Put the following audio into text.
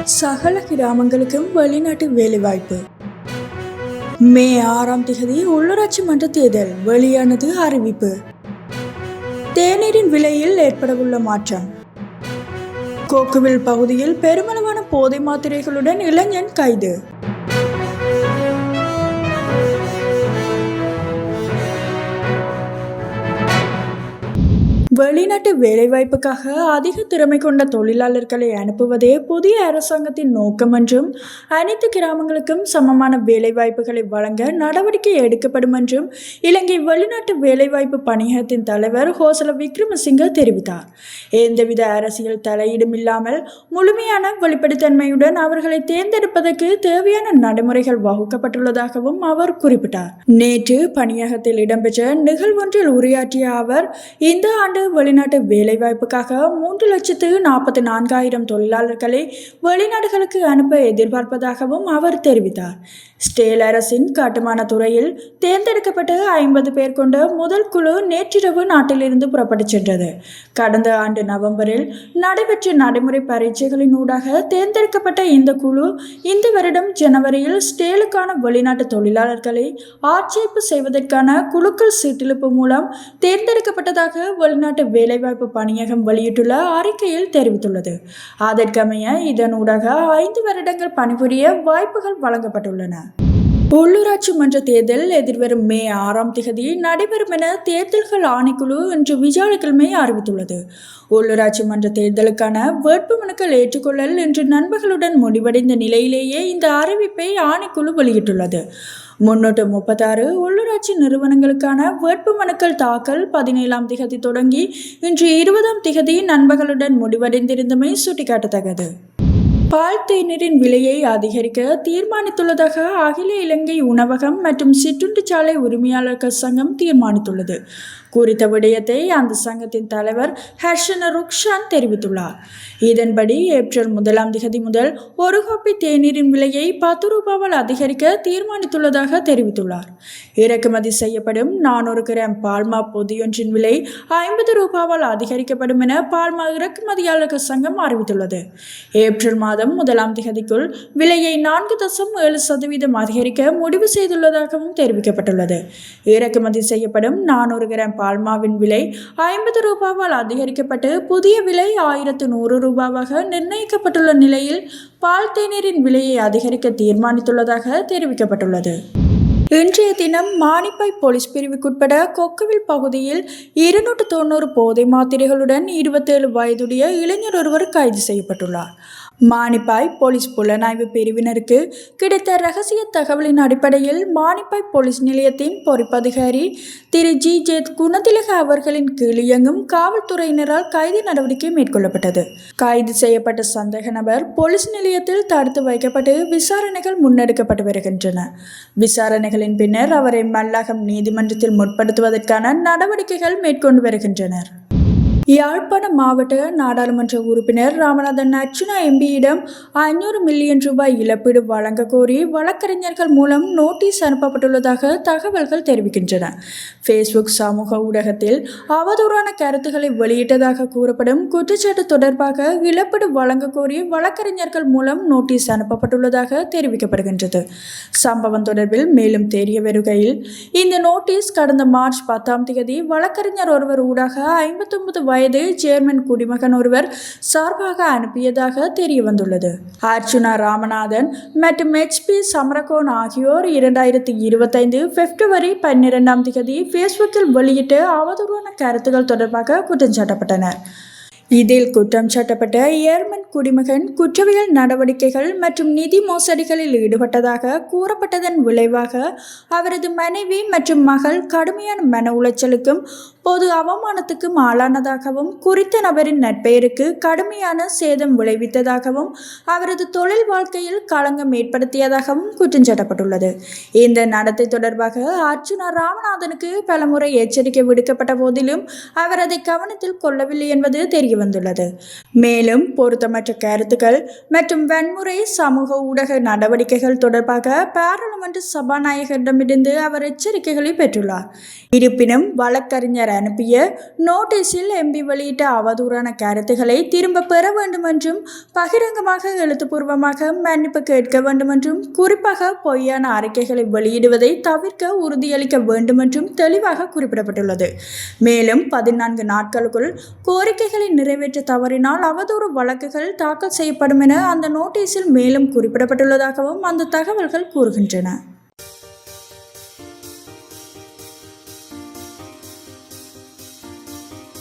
சகல கிராமங்களுக்கும் வெளிநாட்டு வேலைவாய்ப்பு. மே 6ஆம் தேதி உள்ளூராட்சி மன்ற தேர்தல் வெளியானது அறிவிப்பு. தேநீரின் விலையில் ஏற்படவுள்ள மாற்றம். கோக்குவில் பகுதியில் பெருமளவான போதை மாத்திரைகளுடன் இளைஞன் கைது. வெளிநாட்டு வேலைவாய்ப்புக்காக அதிக திறமை கொண்ட தொழிலாளர்களை அனுப்புவதே புதிய அரசாங்கத்தின் நோக்கம் என்றும் அனைத்து கிராமங்களுக்கும் சமமான வேலைவாய்ப்புகளை வழங்க நடவடிக்கை எடுக்கப்படும் என்றும் இலங்கை வெளிநாட்டு வேலைவாய்ப்பு பணியகத்தின் தலைவர் ஹோசல விக்ரமசிங்க தெரிவித்தார். எந்தவித அரசியல் தலையீடும் இல்லாமல் முழுமையான வெளிப்படைத்தன்மையுடன் அவர்களை தேர்ந்தெடுப்பதற்கு தேவையான நடைமுறைகள் வகுக்கப்பட்டுள்ளதாகவும் அவர் குறிப்பிட்டார். நேற்று பணியகத்தில் இடம்பெற்ற நிகழ்வொன்றில் உரையாற்றிய அவர், இந்த ஆண்டு வெளிநாட்டு வேலைவாய்ப்புக்காக 3,44,000 தொழிலாளர்களை வெளிநாடுகளுக்கு அனுப்ப எதிர்பார்ப்பதாகவும் அவர் தெரிவித்தார். ஸ்டேல் அரசின் கட்டுமான துறையில் தேர்ந்தெடுக்கப்பட்ட 50 பேர் கொண்ட முதல் குழு நேற்றிரவு நாட்டிலிருந்து புறப்பட்டுச் சென்றது. கடந்த ஆண்டு நவம்பரில் நடைபெற்ற நடைமுறை பரீட்சைகளின் ஊடாக தேர்ந்தெடுக்கப்பட்ட இந்த குழு இந்த வருடம் ஜனவரியில் ஸ்டேலுக்கான வெளிநாட்டு தொழிலாளர்களை ஆட்சேர்ப்பு செய்வதற்கான குழுக்கள் சீட்டிழுப்பு மூலம் தேர்ந்தெடுக்கப்பட்டதாக வெளிநாட்டு வேலைவாய்ப்பு பணியகம் வெளியிட்டுள்ள அறிக்கையில் தெரிவித்துள்ளது. அதற்கமைய இதனூடாக 5 வருடங்கள் பணிபுரிய வாய்ப்புகள் வழங்கப்பட்டுள்ளன. உள்ளூராட்சி மன்ற தேர்தல் எதிர்வரும் மே 6ஆம் தேதி நடைபெறும் என தேர்தல்கள் ஆணைக்குழு இன்று வியாழக்கிழமை அறிவித்துள்ளது. உள்ளூராட்சி மன்ற தேர்தலுக்கான வேட்புமனுக்கள் ஏற்றுக்கொள்ளல் இன்று நண்பர்களுடன் முடிவடைந்த நிலையிலேயே இந்த அறிவிப்பை ஆணைக்குழு வெளியிட்டுள்ளது. 336 உள்ளூராட்சி நிறுவனங்களுக்கான வேட்புமனுக்கள் தாக்கல் 17ஆம் தேதி தொடங்கி இன்று 20ஆம் தேதி நண்பர்களுடன் முடிவடைந்திருந்தமை சுட்டிக்காட்டத்தக்கது. பால் தேநீரின் விலையை அதிகரிக்க தீர்மானித்துள்ளதாக அகில இலங்கை உணவகம் மற்றும் சிற்றுண்டிச்சாலை உரிமையாளர்கள் சங்கம் தீர்மானித்துள்ளது. குறித்த விடயத்தை அந்த சங்கத்தின் தலைவர் ஹர்ஷன ருக்ஷான் தெரிவித்துள்ளார். இதன்படி ஏப்ரல் 1ஆம் தேதி முதல் ஒரு கோப்பை தேநீரின் விலையை 10 ரூபாவால் அதிகரிக்க தீர்மானித்துள்ளதாக தெரிவித்துள்ளார். இறக்குமதி செய்யப்படும் 400 கிராம் பால்மா பொதியொன்றின் விலை 50 ரூபாவால் அதிகரிக்கப்படும் என பால்மா இறக்குமதியாளர்கள் சங்கம் அறிவித்துள்ளது. ஏப்ரல் மாதம் 1ஆம் தேதிக்குள் விலையை 4.7% அதிகரிக்க முடிவு செய்துள்ளதாகவும் தெரிவிக்கப்பட்டுள்ளது. இறக்குமதி செய்யப்படும் 400 கிராம் பால்மாவின் விலை 50 ரூபாவால் அதிகரிக்கப்பட்டு புதிய விலை 1100 ரூபாவாக நிர்ணயிக்கப்பட்டுள்ள நிலையில் பால் தேநீரின் விலையை அதிகரிக்க தீர்மானித்துள்ளதாக தெரிவிக்கப்பட்டுள்ளது. இன்றைய தினம் மானிப்பாய் போலீஸ் பிரிவுக்குட்பட்ட கொக்குவில் பகுதியில் 290 போதை மாத்திரைகளுடன் 27 வயதுடைய இளைஞர் ஒருவர் கைது செய்யப்பட்டுள்ளார். மானிப்பாய் போலீஸ் புலனாய்வு பிரிவினருக்கு கிடைத்த ரகசிய தகவலின் அடிப்படையில் மானிப்பாய் போலீஸ் நிலையத்தின் பொறுப்பதிகாரி திரு ஜி குணதிலக அவர்களின் கீழ் இயங்கும் காவல்துறையினரால் கைது நடவடிக்கை மேற்கொள்ளப்பட்டது. கைது செய்யப்பட்ட சந்தேக நபர் போலீஸ் நிலையத்தில் தடுத்து வைக்கப்பட்டு விசாரணைகள் முன்னெடுக்கப்பட்டு வருகின்றன. விசாரணைகளின் பின்னர் அவரை மல்லாகம் நீதிமன்றத்தில் முற்படுத்துவதற்கான நடவடிக்கைகள் மேற்கொண்டு வருகின்றனர். யாழ்ப்பாண மாவட்ட நாடாளுமன்ற உறுப்பினர் ராமநாதன் அர்ச்சுனா எம்பியிடம் 500 மில்லியன் ரூபாய் இழப்பீடு வழங்க கோரி வழக்கறிஞர்கள் மூலம் நோட்டீஸ் அனுப்பப்பட்டுள்ளதாக தகவல்கள் தெரிவிக்கின்றன. ஃபேஸ்புக் சமூக ஊடகத்தில் அவதூறான கருத்துக்களை வெளியிட்டதாக கூறப்படும் குற்றச்சாட்டு தொடர்பாக இழப்பீடு வழங்க கோரி வழக்கறிஞர்கள் மூலம் நோட்டீஸ் அனுப்பப்பட்டுள்ளதாக தெரிவிக்கப்படுகின்றது. சம்பவம் தொடர்பில் மேலும் தெரிய வருகையில், இந்த நோட்டீஸ் கடந்த மார்ச் 10ஆம் தேதி வழக்கறிஞர் ஒருவர் ஊடாக 59 வயது ஜேர்மன் குடிமகன் ஒருவர் சார்பாக அனுப்பியதாக தெரிய வந்துள்ளது. அர்ச்சுனா ராமநாதன் மற்றும் HP சமரகோன் ஆகியோர் 2025 பிப்ரவரி 12ஆம் தேதி ஃபேஸ்புக்கில் வெளியிட்ட அவதூறான கருத்துக்கள் தொடர்பாக குற்றம் சாட்டப்பட்டனர். இதில் குற்றம் சாட்டப்பட்ட ஏர்மன் குடிமகன் குற்றவியல் நடவடிக்கைகள் மற்றும் நிதி மோசடிகளில் ஈடுபட்டதாக கூறப்பட்டதன் விளைவாக அவரது மனைவி மற்றும் மகள் கடுமையான மன உளைச்சலுக்கும் பொது அவமானத்துக்கும் ஆளானதாகவும் குறித்த நபரின் நற்பெயருக்கு கடுமையான சேதம் விளைவித்ததாகவும் அவரது தொழில் வாழ்க்கையில் களங்கம் ஏற்படுத்தியதாகவும் குற்றம் சாட்டப்பட்டுள்ளது. இந்த நடத்தை தொடர்பாக அர்ச்சுனா ராமநாதனுக்கு பலமுறை எச்சரிக்கை விடுக்கப்பட்ட போதிலும் அவர் அதை கவனத்தில் கொள்ளவில்லை என்பது தெரிய வந்துள்ளது. மேலும் பொருத்தமற்ற கருத்துக்கள் மற்றும் வன்முறை சமூக ஊடக நடவடிக்கைகள் தொடர்பாக பாராளுமன்ற சபாநாயகரிடமிருந்து அவர் எச்சரிக்கைகளை பெற்றுள்ளார். இருப்பினும் வழக்கறிஞர் தரப்பினர் அனுப்பிய நோட்டீஸில் எம்பி வெளியிட்ட அவதூறான கருத்துக்களை திரும்ப பெற வேண்டும் என்றும் பகிரங்கமாக எழுத்துப்பூர்வமாக மன்னிப்பு கேட்க வேண்டும் என்றும் குறிப்பாக பொய்யான அறிக்கைகளை வெளியிடுவதை தவிர்க்க உறுதியளிக்க வேண்டும் என்றும் தெளிவாக குறிப்பிடப்பட்டுள்ளது. மேலும் 14 நாட்களுக்குள் கோரிக்கைகளை நிறைவேற்ற தவறினால் அவதூறு வழக்குகள் தாக்கல் செய்யப்படும் என அந்த நோட்டீஸில் மேலும் குறிப்பிடப்பட்டுள்ளதாகவும் அந்த தகவல்கள் கூறுகின்றன.